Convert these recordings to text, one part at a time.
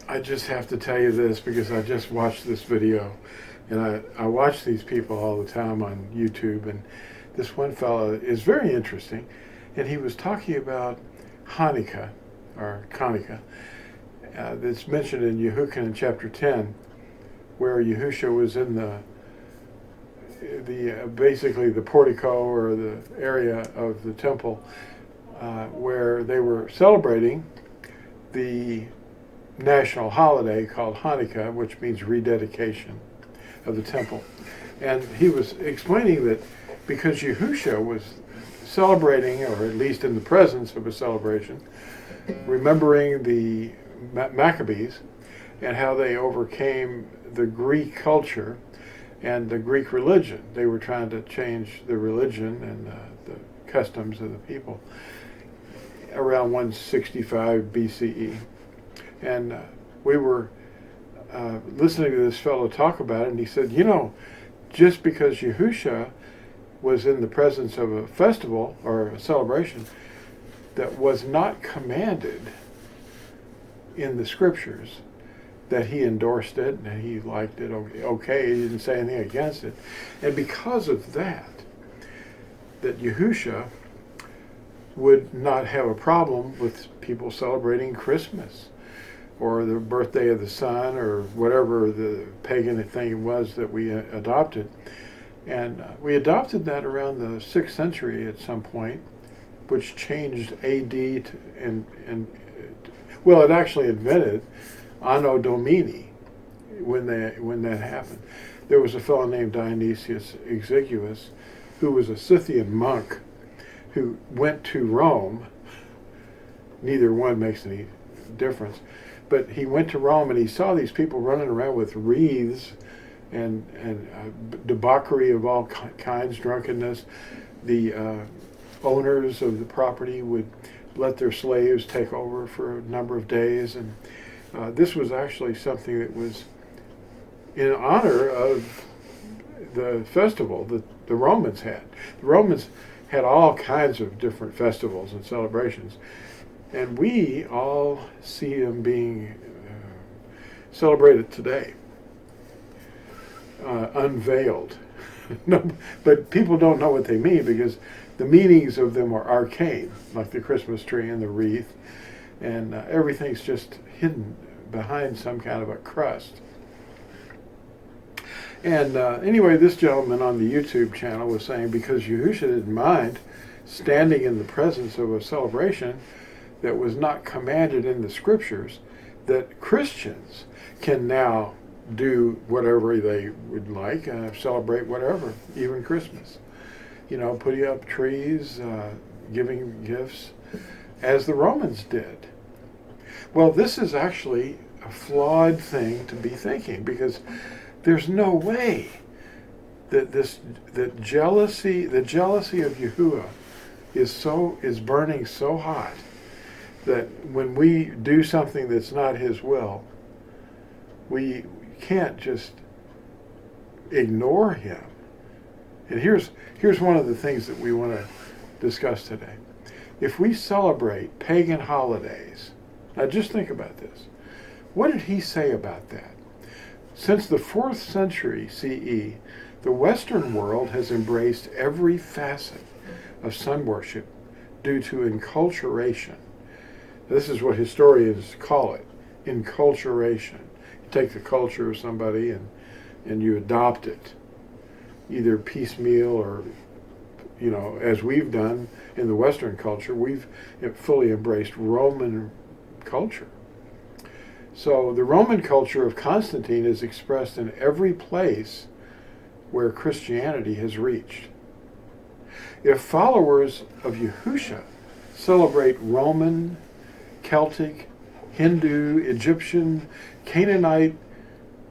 I just have to tell you this because I just watched this video, and I watch these people all the time on YouTube, and this one fellow is very interesting, and he was talking about Hanukkah, or Hanukkah, that's mentioned in Yehukin chapter 10, where Yahusha was in the basically the portico or the area of the temple where they were celebrating the national holiday called Hanukkah, which means rededication of the temple. And he was explaining that because Yahusha was celebrating, or at least in the presence of a celebration, remembering the Maccabees and how they overcame the Greek culture and the Greek religion. They were trying to change the religion and the customs of the people around 165 BCE. And we were listening to this fellow talk about it, and he said, just because Yahusha was in the presence of a festival or a celebration that was not commanded in the scriptures, that he endorsed it and he liked it okay, he didn't say anything against it. And because of that Yahusha would not have a problem with people celebrating Christmas or the birthday of the sun or whatever the pagan thing was that we adopted. And we adopted that around the 6th century at some point, which changed AD well, it actually invented Anno Domini when that happened. There was a fellow named Dionysius Exiguus who was a Scythian monk who went to Rome. Neither one makes any difference. But he went to Rome and he saw these people running around with wreaths and debauchery of all kinds, drunkenness. The owners of the property would let their slaves take over for a number of days. And this was actually something that was in honor of the festival that the Romans had. The Romans had all kinds of different festivals and celebrations. And we all see them being celebrated today, unveiled. No, but people don't know what they mean because the meanings of them are arcane, like the Christmas tree and the wreath, and everything's just hidden behind some kind of a crust. And anyway, this gentleman on the YouTube channel was saying because Yahusha didn't mind standing in the presence of a celebration that was not commanded in the scriptures, that Christians can now do whatever they would like, celebrate whatever, even Christmas. Putting up trees, giving gifts, as the Romans did. Well, this is actually a flawed thing to be thinking, because there's no way that the jealousy of Yahuwah is burning so hot that when we do something that's not his will, we can't just ignore him. And here's one of the things that we want to discuss today. If we celebrate pagan holidays, now just think about this. What did he say about that? Since the 4th century CE, the Western world has embraced every facet of sun worship due to enculturation. This is what historians call it, enculturation. You take the culture of somebody and you adopt it, either piecemeal or, as we've done in the Western culture, we've fully embraced Roman culture. So the Roman culture of Constantine is expressed in every place where Christianity has reached. If followers of Yahusha celebrate Roman, Celtic, Hindu, Egyptian, Canaanite,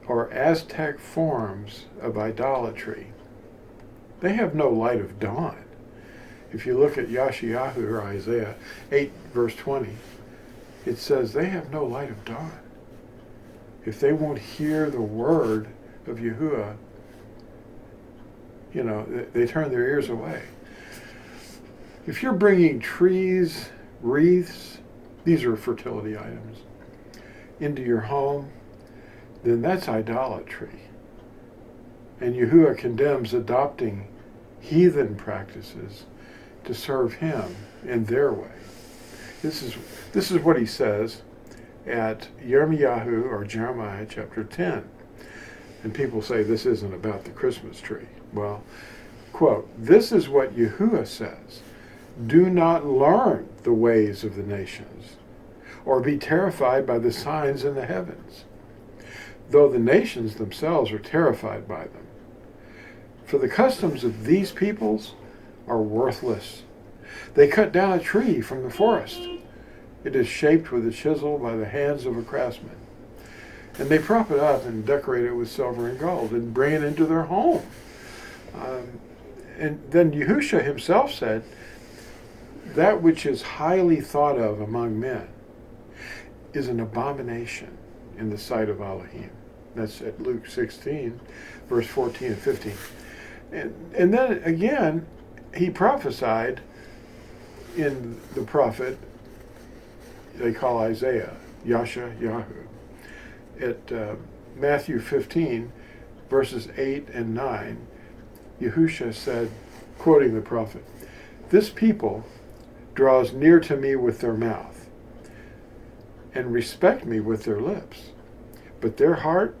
or Aztec forms of idolatry, they have no light of dawn. If you look at Yeshayahu or Isaiah 8 verse 20, it says they have no light of dawn. If they won't hear the word of Yahuwah, they turn their ears away. If you're bringing trees, wreaths, these are fertility items. into your home, then that's idolatry. And Yahuwah condemns adopting heathen practices to serve him in their way. This is what he says at Yirmiyahu, or Jeremiah chapter 10. And people say this isn't about the Christmas tree. Well, quote, "This is what Yahuwah says. Do not learn the ways of the nations, or be terrified by the signs in the heavens, though the nations themselves are terrified by them. For the customs of these peoples are worthless. They cut down a tree from the forest. It is shaped with a chisel by the hands of a craftsman. And they prop it up and decorate it with silver and gold and bring it into their home." And then Yahusha himself said, "That which is highly thought of among men is an abomination in the sight of Elohim." That's at Luke 16, verse 14 and 15. And then again, he prophesied in the prophet they call Isaiah, Yashayahu. At Matthew 15, verses 8 and 9, Yahusha said, quoting the prophet, "This people draws near to me with their mouth and respect me with their lips, but their heart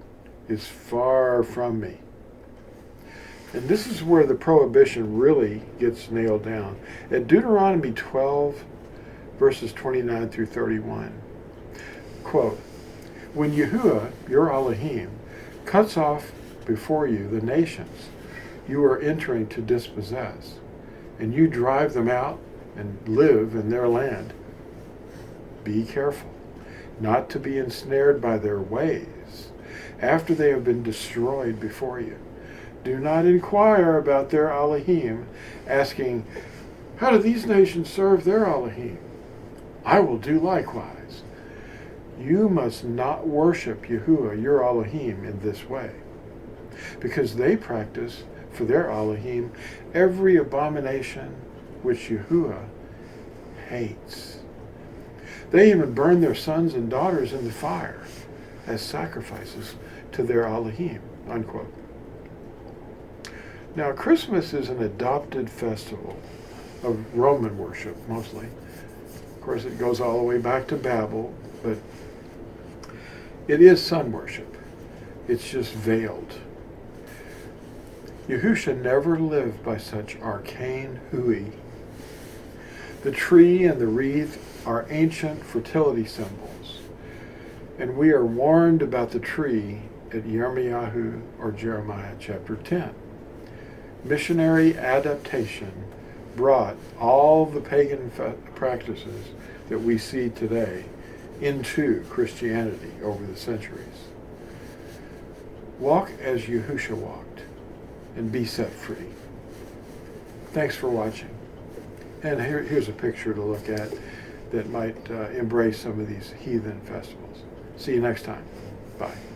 is far from me." And this is where the prohibition really gets nailed down. At Deuteronomy 12, verses 29 through 31, quote, "When Yahuwah, your Elohim, cuts off before you the nations you are entering to dispossess, and you drive them out and live in their land, be careful not to be ensnared by their ways after they have been destroyed before you. Do not inquire about their Elohim, asking, 'How do these nations serve their Elohim?' I will do likewise. You must not worship Yahuwah, your Elohim, in this way, because they practice for their Elohim every abomination which Yahuwah hates. They even burn their sons and daughters in the fire as sacrifices to their Elohim," unquote. Now, Christmas is an adopted festival of Roman worship, mostly. Of course, it goes all the way back to Babel, but it is sun worship. It's just veiled. Yahusha never lived by such arcane hooey. The tree and the wreath are ancient fertility symbols, and we are warned about the tree at Yirmiyahu, or Jeremiah chapter 10. Missionary adaptation brought all the pagan practices that we see today into Christianity over the centuries. Walk as Yahusha walked and be set free. Thanks for watching. And here's a picture to look at that might embrace some of these heathen festivals. See you next time. Bye.